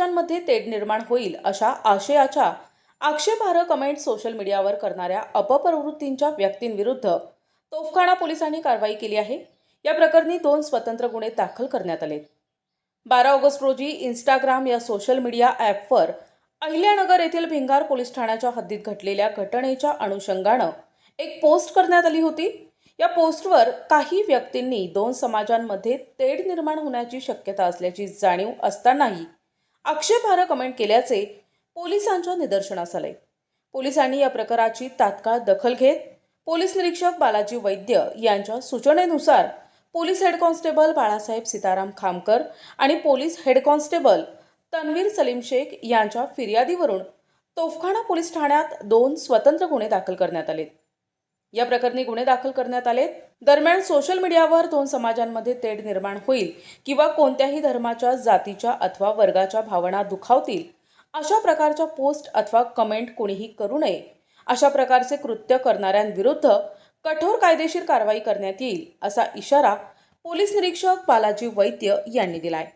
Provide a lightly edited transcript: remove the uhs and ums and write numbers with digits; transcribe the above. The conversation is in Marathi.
समाजांमध्ये तेढ निर्माण होईल अशा आशयाच्या आक्षेपार्ह कमेंट सोशल मीडियावर करणाऱ्या अपप्रवृत्तींच्या व्यक्तींविरुद्ध तोफखाना पोलिसांनी कारवाई केली आहे। या प्रकरणी 2 स्वतंत्र गुन्हे दाखल करण्यात आले। 12 ऑगस्ट रोजी इंस्टाग्राम या सोशल मीडिया ॲपवर अहिल्यानगर येथील भिंगार पोलीस ठाण्याच्या हद्दीत घडलेल्या घटनेच्या अनुषंगानं एक पोस्ट करण्यात आली होती। या पोस्टवर काही व्यक्तींनी 2 समाजांमध्ये तेढ निर्माण होण्याची शक्यता असल्याची जाणीव असतानाही आक्षेपार्ह कमेंट केल्याचे पोलिसांच्या निदर्शनास आले। पोलिसांनी या प्रकाराची तात्काळ दखल घेत पोलीस निरीक्षक बालाजी वैद्य यांच्या सूचनेनुसार police head constable Balasaheb Sitaram Khamkar आणि police head constable Tanveer Salim Shaikh यांच्या फिर्यादीवरून तोफखाना पोलीस ठाण्यात 2 स्वतंत्र गुन्हे दाखल करण्यात आले। या प्रकरणी गुन्हे दाखल करण्यात आले। दरम्यान सोशल मीडियावर 2 समाजांमध्ये तेढ निर्माण होईल किंवा कोणत्याही धर्माच्या, जातीच्या अथवा वर्गाच्या भावना दुखावतील अशा प्रकारच्या पोस्ट अथवा कमेंट कोणीही करू नये। अशा प्रकारचे कृत्य करणाऱ्यांविरुद्ध कठोर कायदेशीर कारवाई करण्यात येईल असा इशारा पोलीस निरीक्षक बालाजी वैद्य यांनी दिलाय।